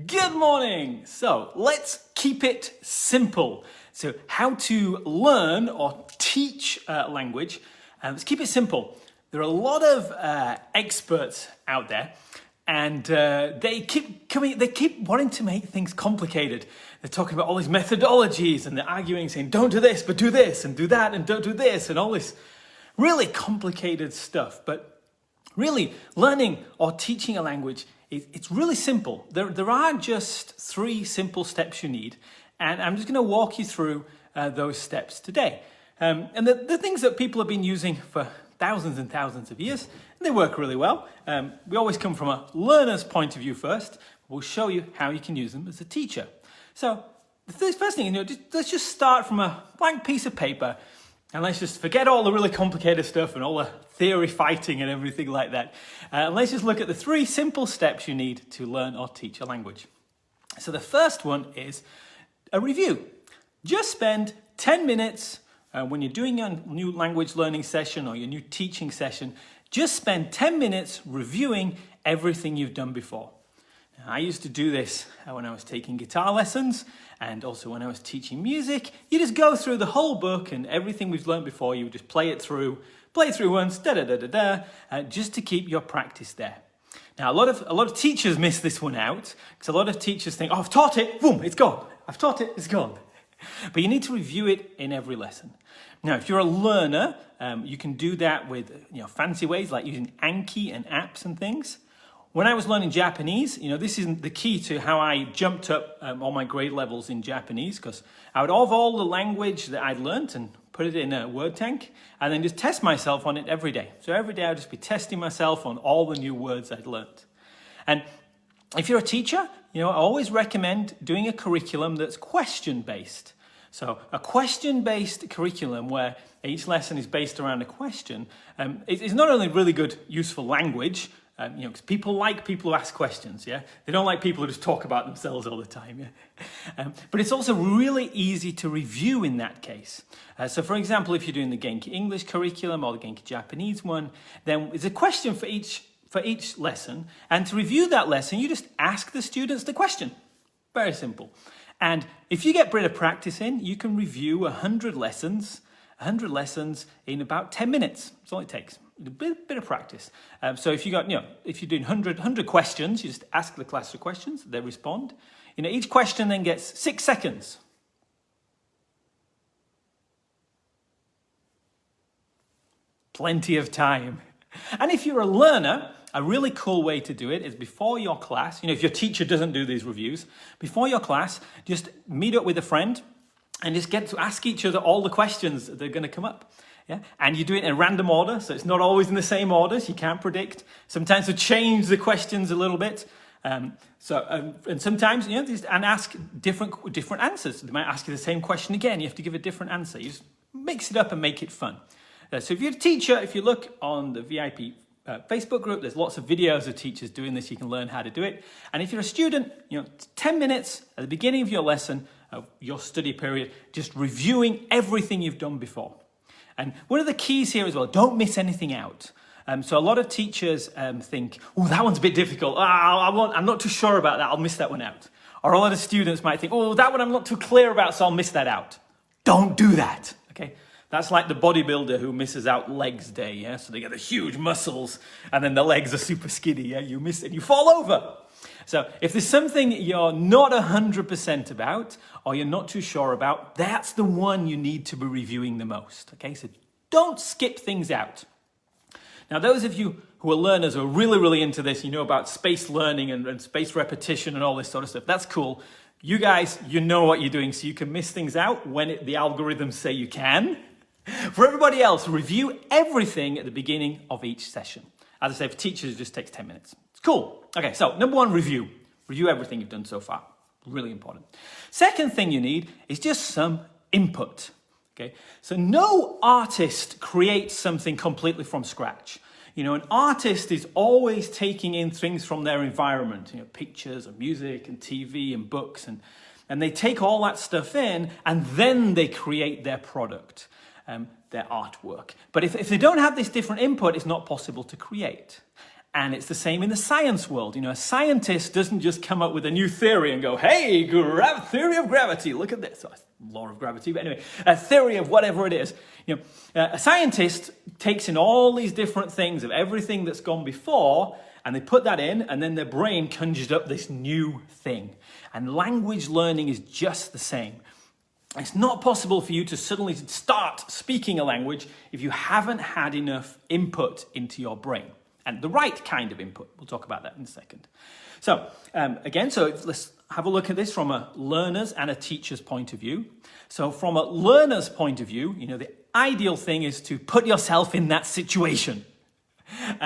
Good morning! So let's keep it simple. So how to learn or teach language. Let's keep it simple. There are a lot of experts out there and they keep wanting to make things complicated. They're talking about all these methodologies and they're arguing saying don't do this but do this and do that and don't do this and all this really complicated stuff. But really learning or teaching a language, it's really simple. There are just 3 simple steps you need, and I'm just going to walk you through those steps today. And the things that people have been using for thousands and thousands of years, and they work really well. We always come from a learner's point of view first. We'll show you how you can use them as a teacher. So the first thing, let's just start from a blank piece of paper. And let's just forget all the really complicated stuff and all the theory fighting and everything like that. Let's just look at the 3 simple steps you need to learn or teach a language. So the first one is a review. Just spend 10 minutes when you're doing your new language learning session or your new teaching session, just spend 10 minutes reviewing everything you've done before. I used to do this when I was taking guitar lessons and also when I was teaching music. You just go through the whole book and everything we've learned before, you just play it through once, just to keep your practice there. Now, a lot of teachers miss this one out because a lot of teachers think, oh, I've taught it, boom, it's gone. I've taught it, it's gone. But you need to review it in every lesson. Now, if you're a learner, you can do that with fancy ways like using Anki and apps and things. When I was learning Japanese, this is the key to how I jumped up all my grade levels in Japanese, because I would have all the language that I'd learned and put it in a word tank and then just test myself on it every day. So every day I'd just be testing myself on all the new words I'd learned. And if you're a teacher, I always recommend doing a curriculum that's question-based. So a question-based curriculum where each lesson is based around a question is not only really good, useful language, because people like people who ask questions, yeah? They don't like people who just talk about themselves all the time, yeah? But it's also really easy to review in that case. So for example, if you're doing the Genki English curriculum or the Genki Japanese one, then there's a question for each lesson, and to review that lesson, you just ask the students the question. Very simple. And if you get a bit of practice in, you can review 100 lessons in about 10 minutes. That's all it takes. A bit of practice. So if you're doing 100 questions, you just ask the class the questions, they respond. Each question then gets 6 seconds. Plenty of time. And if you're a learner, a really cool way to do it is before your class, if your teacher doesn't do these reviews, before your class, just meet up with a friend and just get to ask each other all the questions that are going to come up. Yeah? And you do it in a random order, so it's not always in the same order, so you can't predict. Sometimes you change the questions a little bit. And sometimes, and ask different answers. They might ask you the same question again, you have to give a different answer. You just mix it up and make it fun. So if you're a teacher, if you look on the VIP Facebook group, there's lots of videos of teachers doing this, you can learn how to do it. And if you're a student, 10 minutes at the beginning of your lesson, your study period, just reviewing everything you've done before. And one of the keys here as well, don't miss anything out. So a lot of teachers think, oh, that one's a bit difficult. I'm not too sure about that. I'll miss that one out. Or a lot of students might think, oh, that one I'm not too clear about, so I'll miss that out. Don't do that, okay? That's like the bodybuilder who misses out legs day, yeah? So they get the huge muscles and then the legs are super skinny, yeah? You miss it, you fall over. So if there's something you're not 100% about or you're not too sure about, that's the one you need to be reviewing the most, okay? So don't skip things out. Now, those of you who are learners who are really, really into this, about space learning and space repetition and all this sort of stuff, that's cool. You guys, you know what you're doing, so you can miss things out when the algorithms say you can. For everybody else, review everything at the beginning of each session. As I say, for teachers, it just takes 10 minutes. It's cool. Okay, so number 1, review. Review everything you've done so far. Really important. Second thing you need is just some input. Okay, so no artist creates something completely from scratch. An artist is always taking in things from their environment, pictures and music and TV and books, and they take all that stuff in and then they create their product. Their artwork. But if they don't have this different input, it's not possible to create. And it's the same in the science world. A scientist doesn't just come up with a new theory and go, hey, theory of gravity, look at this. Law of gravity, but anyway, a theory of whatever it is. A scientist takes in all these different things of everything that's gone before, and they put that in, and then their brain conjures up this new thing. And language learning is just the same. It's not possible for you to suddenly start speaking a language if you haven't had enough input into your brain. And the right kind of input. We'll talk about that in a second. So let's have a look at this from a learner's and a teacher's point of view. So from a learner's point of view, the ideal thing is to put yourself in that situation. When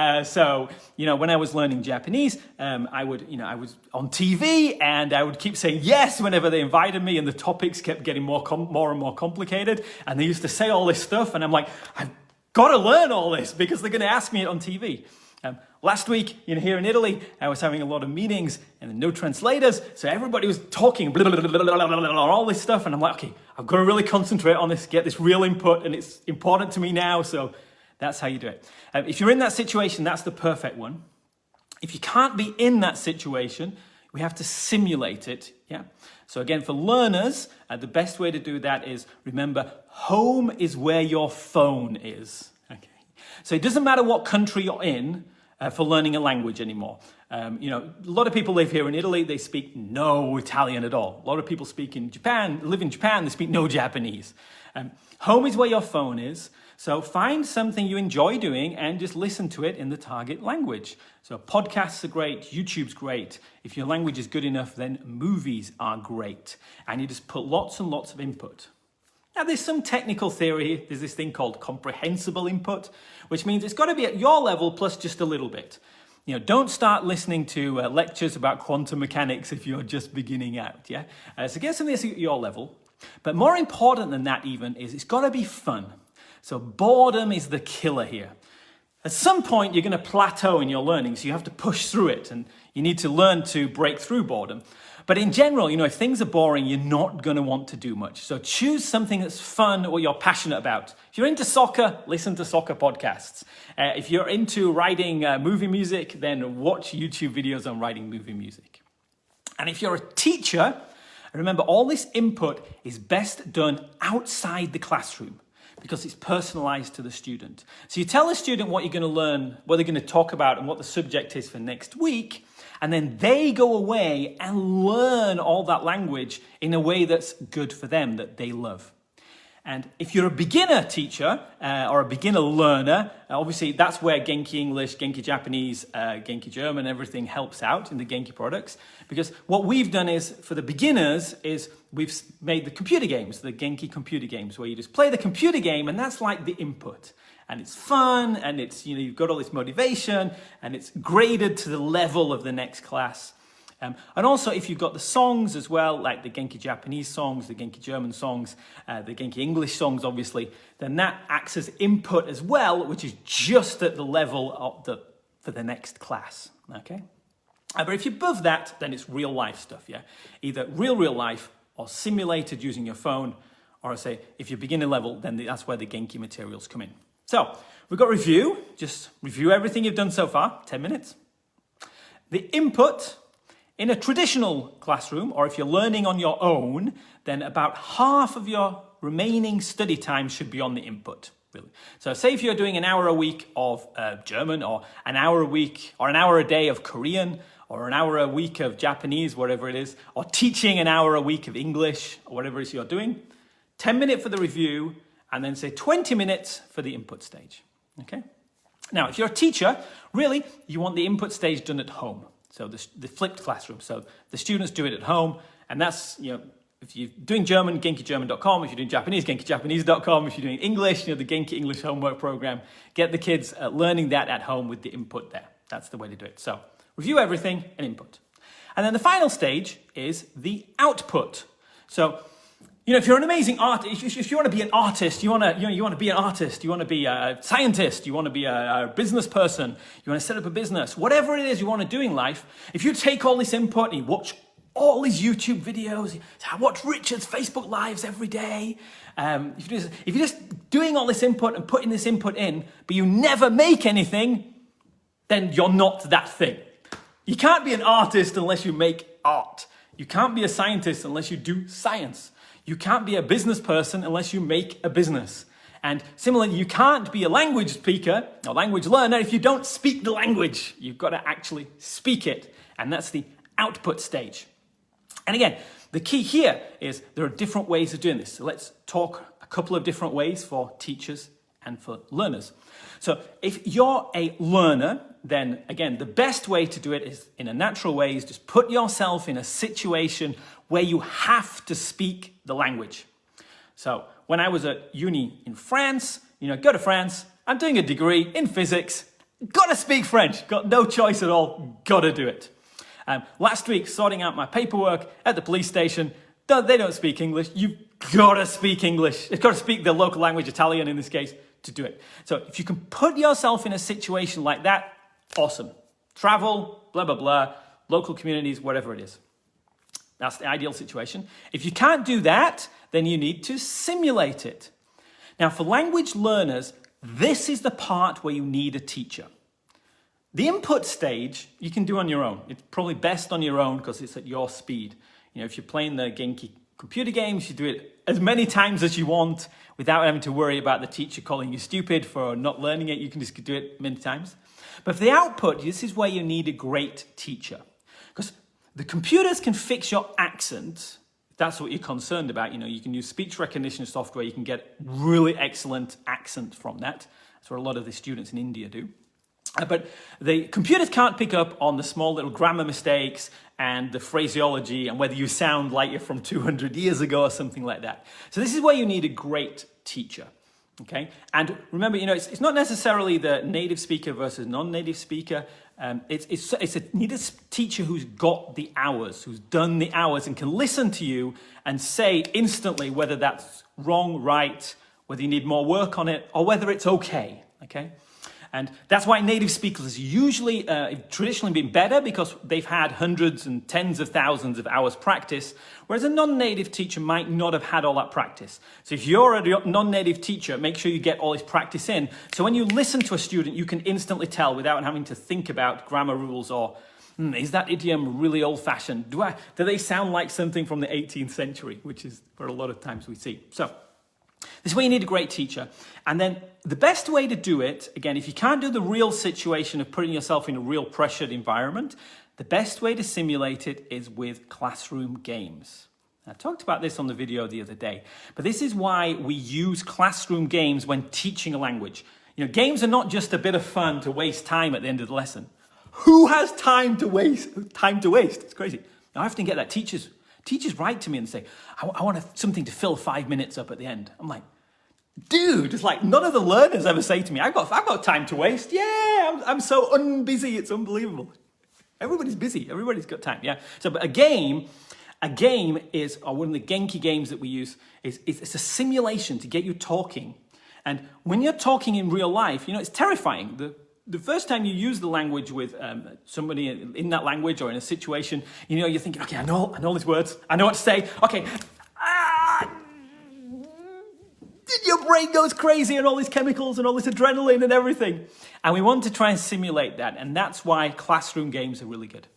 I was learning Japanese, I was on TV and I would keep saying yes whenever they invited me, and the topics kept getting more and more complicated. And they used to say all this stuff, and I'm like, I've got to learn all this because they're going to ask me it on TV. Last week, here in Italy, I was having a lot of meetings and no translators, so everybody was talking blah, blah, blah, blah, blah, blah, all this stuff, and I'm like, okay, I've got to really concentrate on this, get this real input, and it's important to me now, so that's how you do it. If you're in that situation, that's the perfect one. If you can't be in that situation, we have to simulate it, yeah? So again, for learners, the best way to do that is, remember, home is where your phone is, okay? So it doesn't matter what country you're in, for learning a language anymore. A lot of people live here in Italy, they speak no Italian at all. A lot of people live in Japan, they speak no Japanese. Home is where your phone is, so find something you enjoy doing and just listen to it in the target language. So podcasts are great, YouTube's great. If your language is good enough, then movies are great. And you just put lots and lots of input. Now, there's some technical theory. There's this thing called comprehensible input, which means it's got to be at your level plus just a little bit. Don't start listening to lectures about quantum mechanics if you're just beginning out, yeah? So get something that's at your level. But more important than that even is it's got to be fun. So boredom is the killer here. At some point, you're going to plateau in your learning, so you have to push through it, and you need to learn to break through boredom. But in general, if things are boring, you're not going to want to do much. So choose something that's fun or you're passionate about. If you're into soccer, listen to soccer podcasts. If you're into writing movie music, then watch YouTube videos on writing movie music. And if you're a teacher, remember all this input is best done outside the classroom because it's personalized to the student. So you tell the student what you're going to learn, what they're going to talk about, and what the subject is for next week. And then they go away and learn all that language in a way that's good for them, that they love. And if you're a beginner teacher or a beginner learner, obviously that's where Genki English, Genki Japanese, Genki German, everything helps out in the Genki products. Because what we've done is, for the beginners, is we've made the computer games, the Genki computer games, where you just play the computer game and that's like the input. And it's fun, and it's, you've got all this motivation, and it's graded to the level of the next class. And also, if you've got the songs as well, like the Genki Japanese songs, the Genki German songs, the Genki English songs, obviously, then that acts as input as well, which is just at the level of for the next class, okay? But if you're above that, then it's real life stuff, yeah? Either real life or simulated using your phone, or I say, if you're beginner level, then that's where the Genki materials come in. So, we've got review. Just review everything you've done so far, 10 minutes. The input in a traditional classroom, or if you're learning on your own, then about half of your remaining study time should be on the input, really. So say if you're doing an hour a week of German, or an hour a week, or an hour a day of Korean, or an hour a week of Japanese, whatever it is, or teaching an hour a week of English, or whatever it is you're doing, 10 minutes for the review, and then say 20 minutes for the input stage, okay? Now, if you're a teacher, really, you want the input stage done at home. So the flipped classroom. So the students do it at home, and that's, if you're doing German, genkigerman.com. If you're doing Japanese, genkijapanese.com. If you're doing English, the Genki English homework program. Get the kids learning that at home with the input there. That's the way to do it. So review everything and input. And then the final stage is the output. So, if you're an amazing artist, if you want to be an artist, you want to be an artist, you want to be a scientist, you want to be a business person, you want to set up a business, whatever it is you want to do in life, if you take all this input and you watch all these YouTube videos, I watch Richard's Facebook Lives every day, if you're just doing all this input and putting this input in, but you never make anything, then you're not that thing. You can't be an artist unless you make art. You can't be a scientist unless you do science. You can't be a business person unless you make a business. And similarly, you can't be a language speaker or language learner if you don't speak the language. You've got to actually speak it. And that's the output stage. And again, the key here is there are different ways of doing this. So let's talk a couple of different ways for teachers and for learners. So if you're a learner, then again, the best way to do it is in a natural way is just put yourself in a situation where you have to speak the language. So when I was at uni in France, go to France, I'm doing a degree in physics, got to speak French, got no choice at all, got to do it. Last week, sorting out my paperwork at the police station, they don't speak English, you've got to speak English. You've got to speak the local language, Italian in this case, to do it. So if you can put yourself in a situation like that, awesome. Travel, blah, blah, blah, local communities, whatever it is. That's the ideal situation. If you can't do that, then you need to simulate it. Now, for language learners, this is the part where you need a teacher. The input stage, you can do on your own. It's probably best on your own because it's at your speed. If you're playing the Genki computer games, you do it as many times as you want without having to worry about the teacher calling you stupid for not learning it. You can just do it many times. But for the output, this is where you need a great teacher. Because the computers can fix your accent. If that's what you're concerned about. You can use speech recognition software. You can get really excellent accent from that. That's what a lot of the students in India do. But the computers can't pick up on the small little grammar mistakes and the phraseology and whether you sound like you're from 200 years ago or something like that. So this is where you need a great teacher. Okay, and remember, it's not necessarily the native speaker versus non-native speaker. It's need a teacher who's got the hours, who's done the hours and can listen to you and say instantly whether that's wrong, right, whether you need more work on it, or whether it's okay. Okay. And that's why native speakers usually traditionally been better because they've had hundreds and tens of thousands of hours practice, whereas a non-native teacher might not have had all that practice. So if you're a non-native teacher, make sure you get all this practice in. So when you listen to a student, you can instantly tell without having to think about grammar rules or, is that idiom really old-fashioned? Do they sound like something from the 18th century, which is where a lot of times we see. So this is where you need a great teacher. And then the best way to do it, again, if you can't do the real situation of putting yourself in a real pressured environment, the best way to simulate it is with classroom games. I talked about this on the video the other day, but this is why we use classroom games when teaching a language. Games are not just a bit of fun to waste time at the end of the lesson. Who has time to waste? It's crazy. Now, I often get that teachers write to me and say, I want something to fill 5 minutes up at the end. I'm like, dude, it's like none of the learners ever say to me, I've got time to waste. Yeah, I'm so unbusy, it's unbelievable. Everybody's busy, everybody's got time, yeah. So but a game is, or one of the Genki games that we use, it's a simulation to get you talking. And when you're talking in real life, it's terrifying. The first time you use the language with somebody in that language or in a situation, you're thinking, okay, I know all these words. I know what to say. Okay. Your brain goes crazy and all these chemicals and all this adrenaline and everything. And we want to try and simulate that. And that's why classroom games are really good.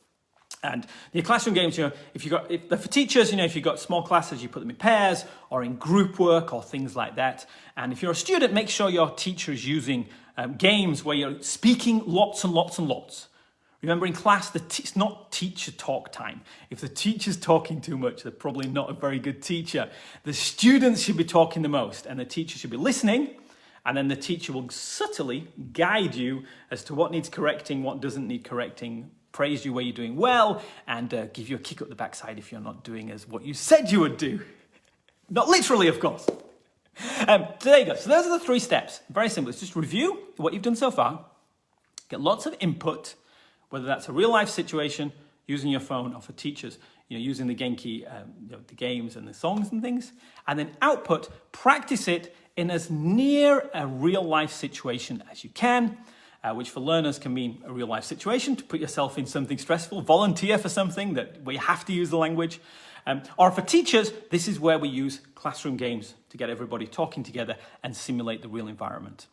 And the classroom games, if they're for teachers, if you've got small classes, you put them in pairs or in group work or things like that. And if you're a student, make sure your teacher is using games where you're speaking lots and lots and lots. Remember in class, it's not teacher talk time. If the teacher's talking too much, they're probably not a very good teacher. The students should be talking the most and the teacher should be listening. And then the teacher will subtly guide you as to what needs correcting, what doesn't need correcting, praise you where you're doing well, and give you a kick up the backside if you're not doing as what you said you would do. Not literally, of course. So there you go. So those are the 3 steps. Very simple. It's just review what you've done so far, get lots of input, whether that's a real life situation, using your phone, or for teachers, using the Genki, the games and the songs and things, and then output, practice it in as near a real life situation as you can, which for learners can mean a real life situation, to put yourself in something stressful, volunteer for something where you have to use the language. Or for teachers, this is where we use classroom games to get everybody talking together and simulate the real environment.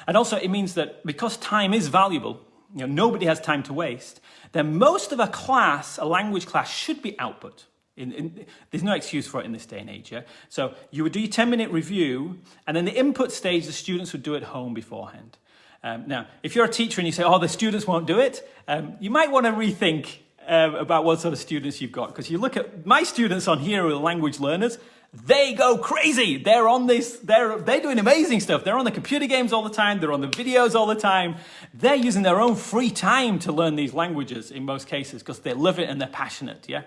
And also it means that because time is valuable, nobody has time to waste, then most of a language class should be output. There's no excuse for it in this day and age. Yeah? So you would do your 10-minute review, and then the input stage, the students would do at home beforehand. Now, if you're a teacher and you say, oh, the students won't do it, you might want to rethink about what sort of students you've got. Because you look at my students on here who are language learners, they go crazy. They're on this, they're doing amazing stuff. They're on the computer games all the time. They're on the videos all the time. They're using their own free time to learn these languages in most cases because they love it and they're passionate, yeah?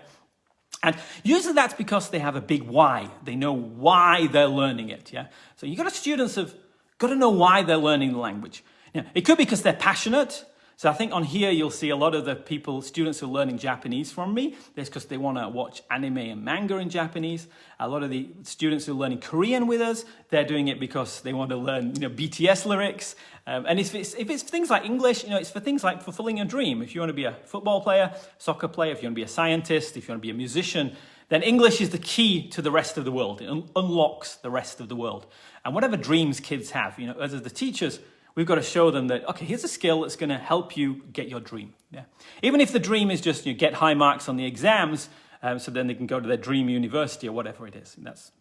And usually that's because they have a big why. They know why they're learning it, yeah? So you got students have got to know why they're learning the language. Now, it could be because they're passionate. So I think on here you'll see a lot of the students who are learning Japanese from me. That's because they want to watch anime and manga in Japanese. A lot of the students who are learning Korean with us, they're doing it because they want to learn, BTS lyrics. And if it's things like English, it's for things like fulfilling a dream. If you want to be a football player, soccer player, if you want to be a scientist, if you want to be a musician, then English is the key to the rest of the world. It unlocks the rest of the world. And whatever dreams kids have, as the teachers, we've got to show them that, okay, here's a skill that's going to help you get your dream. Yeah. Even if the dream is just get high marks on the exams, so then they can go to their dream university or whatever it is. And that's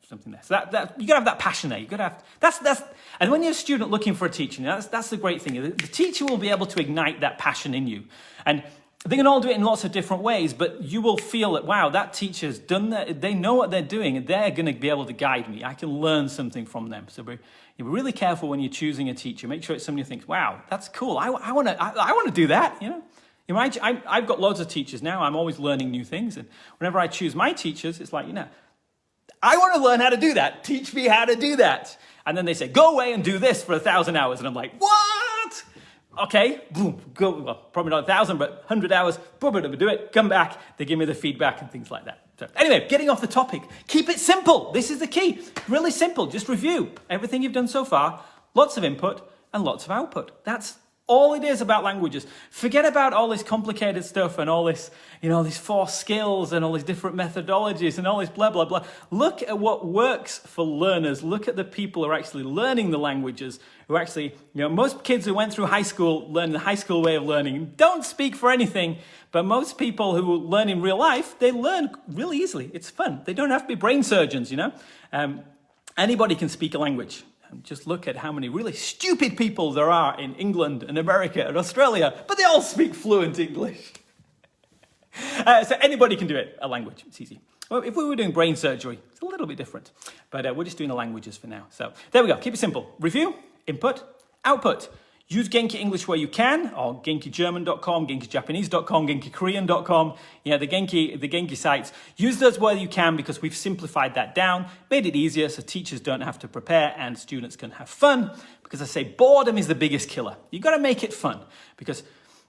something there. So you got to have that passion there. You got to have that's. And when you're a student looking for a teacher, that's the great thing. The teacher will be able to ignite that passion in you, and they can all do it in lots of different ways. But you will feel that, wow, that teacher's done that. They know what they're doing, and they're going to be able to guide me. I can learn something from them. So you're really careful when you're choosing a teacher. Make sure it's somebody who thinks, wow, that's cool. I want to do that, I've got loads of teachers now. I'm always learning new things. And whenever I choose my teachers, it's like, I want to learn how to do that. Teach me how to do that. And then they say, go away and do this for 1,000 hours. And I'm like, what? Okay, boom, go, well, probably not 1,000, but 100 hours, boom, do it, come back. They give me the feedback and things like that. So anyway, getting off the topic, keep it simple. This is the key. Really simple. Just review everything you've done so far. Lots of input and lots of output. That's all it is about languages. Forget about all this complicated stuff and all this, these 4 skills and all these different methodologies and all this blah, blah, blah. Look at what works for learners. Look at the people who are actually learning the languages, who actually, most kids who went through high school, learn the high school way of learning, don't speak for anything. But most people who learn in real life, they learn really easily. It's fun. They don't have to be brain surgeons, Anybody can speak a language. Just look at how many really stupid people there are in England and America and Australia, but they all speak fluent English. So anybody can do it, a language. It's easy. Well, if we were doing brain surgery, it's a little bit different. But we're just doing the languages for now. So there we go. Keep it simple. Review, input, output. Use Genki English where you can, or GenkiGerman.com, GenkiJapanese.com, GenkiKorean.com. The Genki sites. Use those where you can because we've simplified that down, made it easier so teachers don't have to prepare and students can have fun. Because I say boredom is the biggest killer. You've got to make it fun because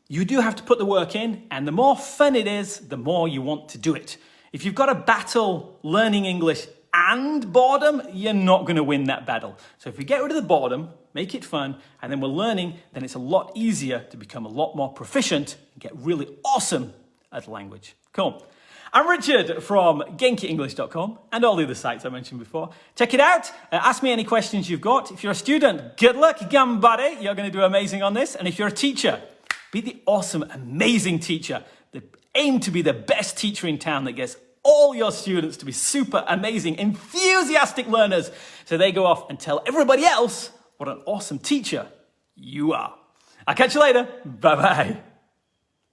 you do have to put the work in, and the more fun it is, the more you want to do it. If you've got to battle learning English and boredom, you're not going to win that battle. So if we get rid of the boredom, make it fun, and then we're learning, then it's a lot easier to become a lot more proficient and get really awesome at the language. Cool. I'm Richard from GenkiEnglish.com and all the other sites I mentioned before. Check it out. Ask me any questions you've got. If you're a student, good luck, gambare. You're going to do amazing on this. And if you're a teacher, be the awesome, amazing teacher. Aim to be the best teacher in town that gets all your students to be super amazing, enthusiastic learners. So they go off and tell everybody else what an awesome teacher you are. I'll catch you later. Bye-bye.